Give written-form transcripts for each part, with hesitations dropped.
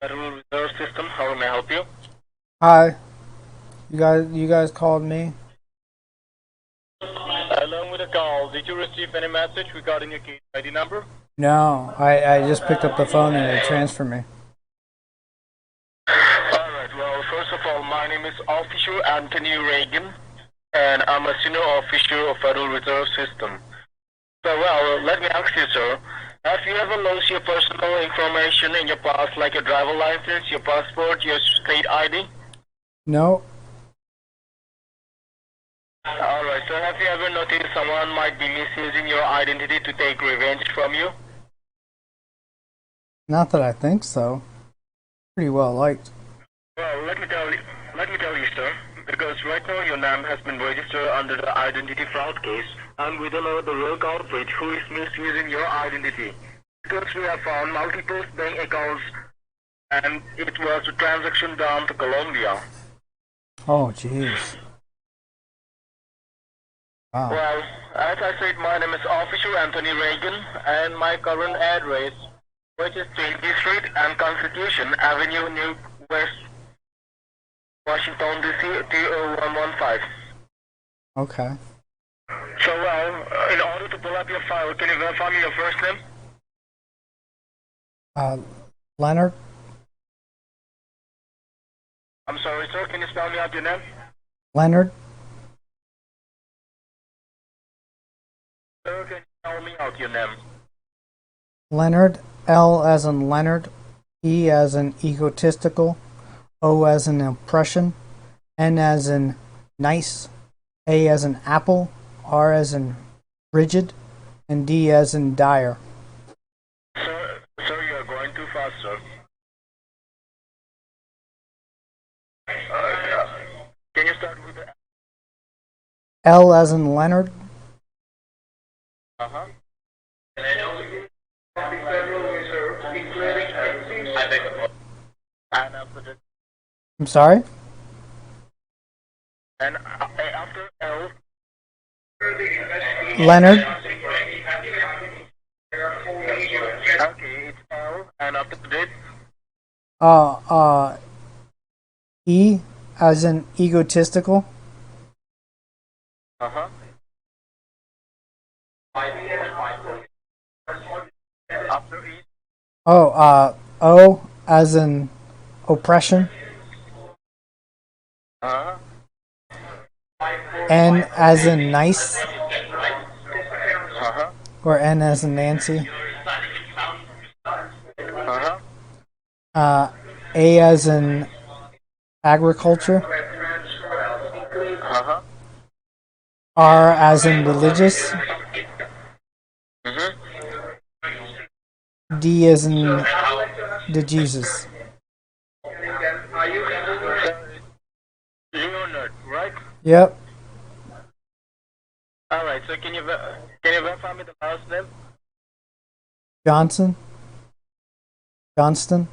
Federal Reserve System, how may I help you? Hi, you guys called me? Along with a call, did you receive any message regarding your case ID number? No, I just picked up the phone and it transferred me. Alright, well, first of all, my name is Officer Anthony Reagan, and I'm a senior officer of Federal Reserve System. So, well, let me ask you, sir, have you ever lost your personal information in your past, like your driver license, your passport, your state ID? No, Alright, so have you ever noticed someone might be misusing your identity to take revenge from you? not that I think so. Pretty well liked. Well, let me tell you, sir, because right now your name has been registered under the identity fraud case, and we don't know the real culprit who is misusing your identity. Because we have found multiple bank accounts, and it was a transaction down to Colombia. Oh, jeez. Wow. Well, as I said, my name is Officer Anthony Reagan, and my current address, which is 20th Street and Constitution Avenue, New West, Washington, D.C. 20115. Okay. So, well, in order to pull up your file, can you verify me your first name? Uh, Leonard? I'm sorry, sir. Can you spell me out your name? Leonard? Sir, can you spell me out your name? Leonard. L as in Leonard. E as in egotistical. O as in oppression. N as in nice. A as in apple. R as in rigid. And D as in dire. Sir, you are going too fast, sir. Can you start with the... L as in Leonard. Uh-huh. Federal Reserve, including... I beg your pardon. And after the... I'm sorry? And after L... Leonard. Okay, it's L, and after the date... E as in egotistical. Uh-huh. After E... O as in oppression. Uh-huh. N as in nice. Uh-huh. Or N as in Nancy. Uh-huh. A as in agriculture. Uh-huh. R as in religious. Mm-hmm. D as in the Jesus. Leonard, right? Yep. Alright, so can you verify me the last name? Johnson. Johnston.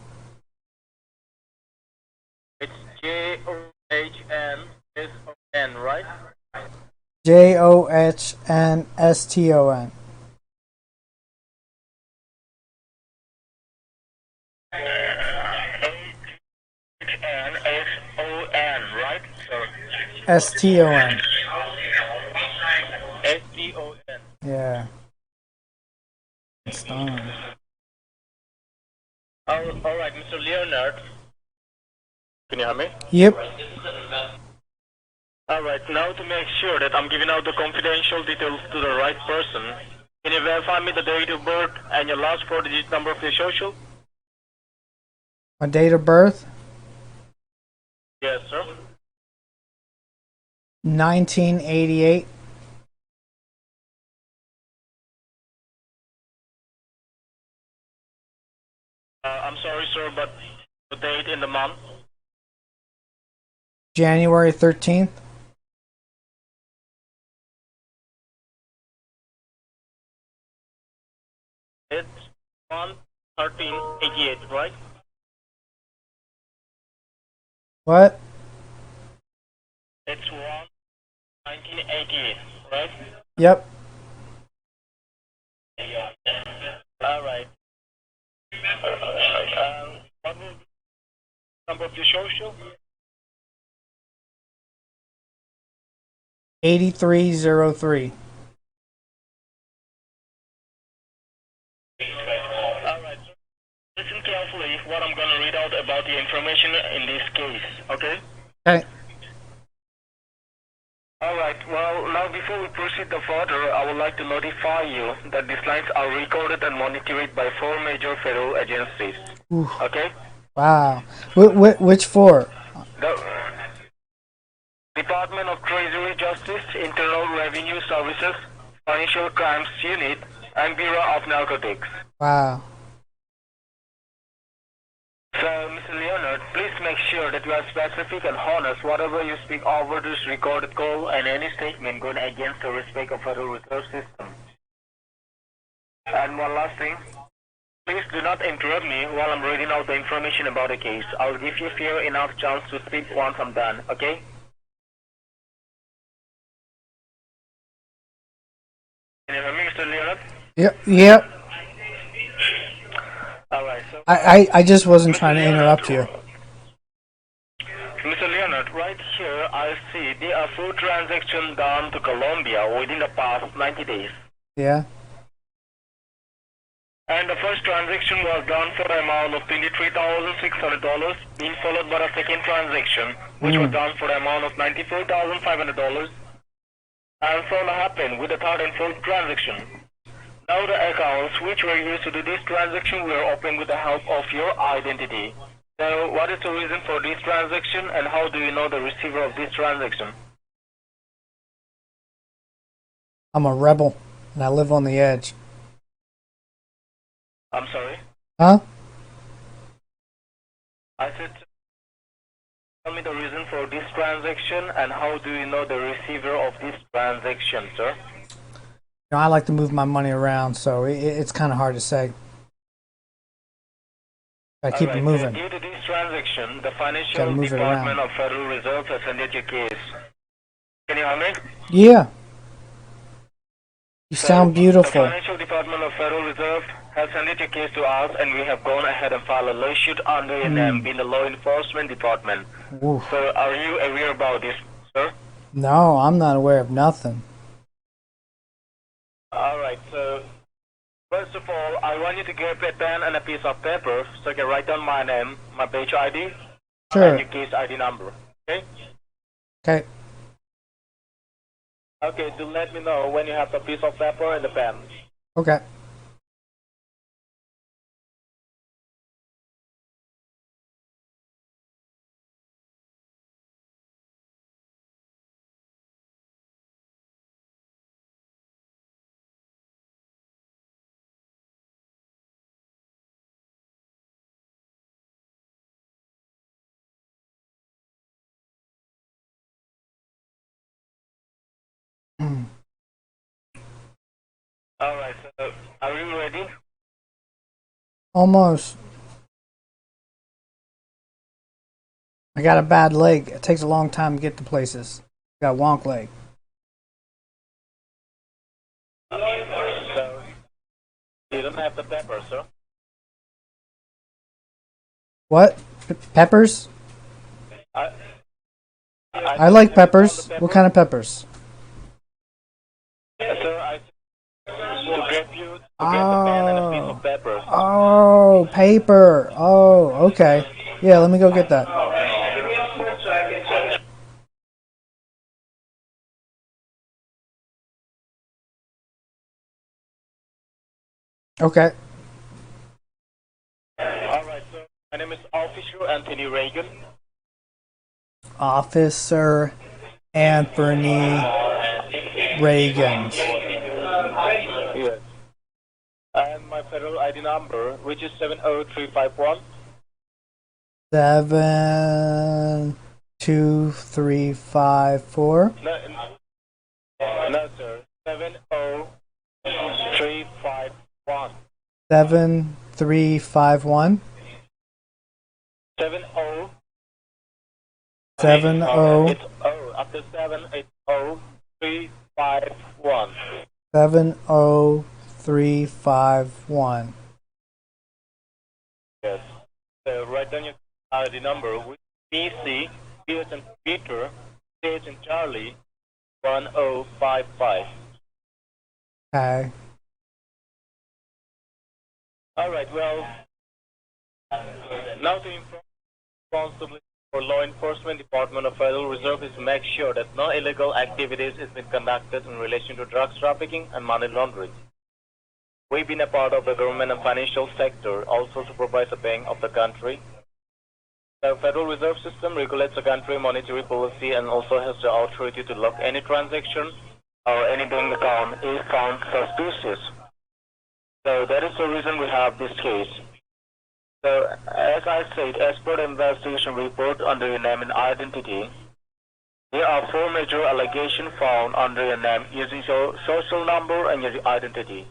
It's Johnsson, right? Johnston. H-N-S-O-N, right? Sorry. Ston. S-T-O-N. Yeah. Stone. Alright, Mr. Leonard. Can you hear me? Yep. Alright, now to make sure that I'm giving out the confidential details to the right person, can you verify me the date of birth and your last 4-digit number of your social? My date of birth? Yes, sir. 1988. I'm sorry, sir, but the date in the month? January 13th. It's 1/13/88, right? What? It's 1/1988, right? Yep. Alright. Number of your social? 8303. Alright, so listen carefully what I'm going to read out about the information in this case, okay? Okay. Alright, well, now before we proceed further, I would like to notify you that these lines are recorded and monitored by 4 major federal agencies. Ooh. Okay? Wow. Which four? The Department of Treasury Justice, Internal Revenue Services, Financial Crimes Unit, and Bureau of Narcotics. Wow. So, Mr. Leonard, please make sure that you are specific and honest whatever you speak over this recorded call and any statement going against the respect of Federal Reserve System. And one last thing, please do not interrupt me while I'm reading out the information about the case. I'll give you fair enough chance to speak once I'm done, okay? Can you hear me, Mr. Leonard? Yep. Alright, so... I just wasn't trying to interrupt you. Mr. Leonard, right here I see there are 4 transactions done to Colombia within the past 90 days. Yeah. And the first transaction was done for the amount of $23,600, being followed by the second transaction, which was done for the amount of $94,500. And so on happened with the third and fourth transaction. Now the accounts which were used to do this transaction were opened with the help of your identity. So what is the reason for this transaction and how do you know the receiver of this transaction? I'm a rebel and I live on the edge. I'm sorry? Huh? I said, tell me the reason for this transaction and how do you know the receiver of this transaction, sir? You know, I like to move my money around, so it's kind of hard to say. I keep it moving. Due to this transaction, the Financial Department of Federal Reserve has ended your case. Can you hear me? Yeah. You sound beautiful. The Financial Department of Federal Reserve has handed your case to us and we have gone ahead and filed a lawsuit under your name in the Law Enforcement Department. Oof. So are you aware about this, sir? No, I'm not aware of nothing. Alright, so first of all, I want you to get a pen and a piece of paper so you can write down my name, my page ID, Sure. and your case ID number, okay? Okay. Okay, do let me know when you have the piece of paper and the pen. Okay. Alright, so are you ready? Almost. I got a bad leg. It takes a long time to get to places. I got a wonk leg. So, you don't have the paper, sir? What? Peppers? I like peppers. What kind of peppers? Sir, I to get you to get the pen and a piece of paper. Oh, paper. Oh, okay. Yeah, let me go get that. Okay. Alright, so my name is Officer Anthony Reagan. Officer Anthony Reagan. Yes. And my federal ID number, which is 70351. 72354. No, sir. 70351. 7351. 70. 70. It's O. After 7, it's O. 351. 70351. Yes. So write down your ID number with PC, P as in Peter, C as in Charlie, 1055. Okay. Alright, well, now to inform responsibility for law enforcement Department of Federal Reserve is to make sure that no illegal activities is being conducted in relation to drugs trafficking and money laundering. We've been a part of the government and financial sector, also supervise the bank of the country. The Federal Reserve System regulates the country monetary policy and also has the authority to lock any transaction or any bank account is found suspicious. So that is the reason we have this case. So, as I said, as per the investigation report under your name and identity, there are 4 major allegations found under your name using your social number and your identity.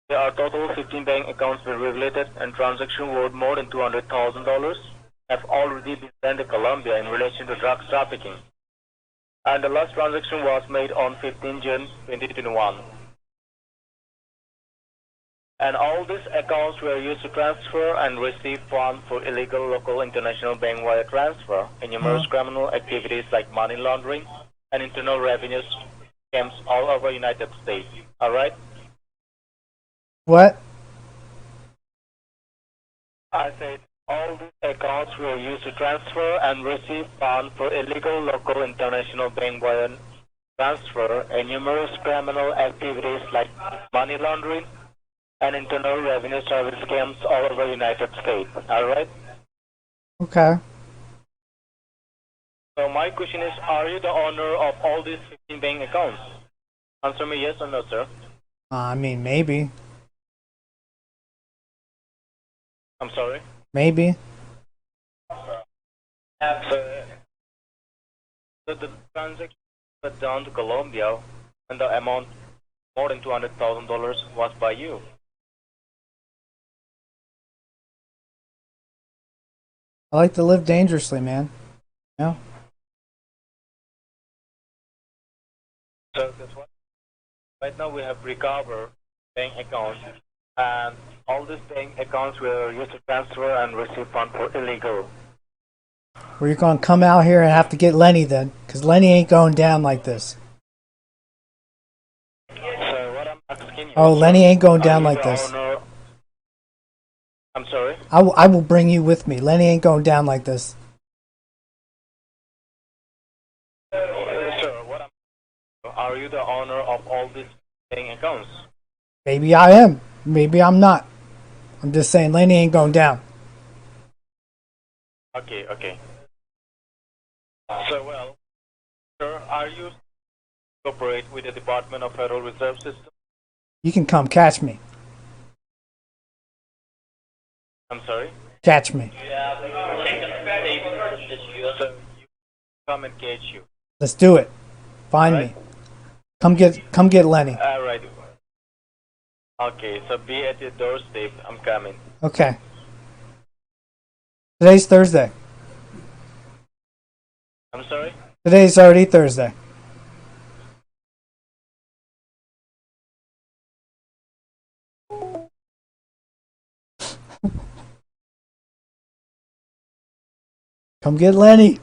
There are total 15 bank accounts been regulated and transactions worth more than $200,000 have already been sent to Colombia in relation to drugs trafficking. And the last transaction was made on 15 June 2021. And all these accounts were used to transfer and receive funds for illegal local international bank wire transfer and numerous criminal activities like money laundering and internal revenue scams all over United States. Alright? What? I said all these accounts were used to transfer and receive funds for illegal local international bank wire transfer and numerous criminal activities like money laundering and internal revenue service scams all over the United States. Alright? Okay. So my question is, are you the owner of all these 15 bank accounts? Answer me yes or no, sir. I mean, maybe. I'm sorry? Maybe. So the transaction was down to Colombia and the amount more than $200,000 was by you. I like to live dangerously, man. Yeah. So that's why right now we have recovered bank accounts and all these bank accounts were used to transfer and receive funds for illegal. Well, you're going to come out here and have to get Lenny then, because Lenny ain't going down like this. So what I'm asking you, Oh, Lenny ain't going down are you like the this. owner? I'm sorry? I will bring you with me. Lenny ain't going down like this. Sir, what are you the owner of all these bank accounts? Maybe I am. Maybe I'm not. I'm just saying Lenny ain't going down. Okay, okay. So, well, sir, are you cooperate with the Department of Federal Reserve System? You can come catch me. I'm sorry? Catch me. So, you come and catch you. Let's do it. Find me. Come get Lenny. Alright. Okay, so be at your doorstep. I'm coming. Okay. Today's Thursday. I'm sorry? Today's already Thursday. Come get Lenny.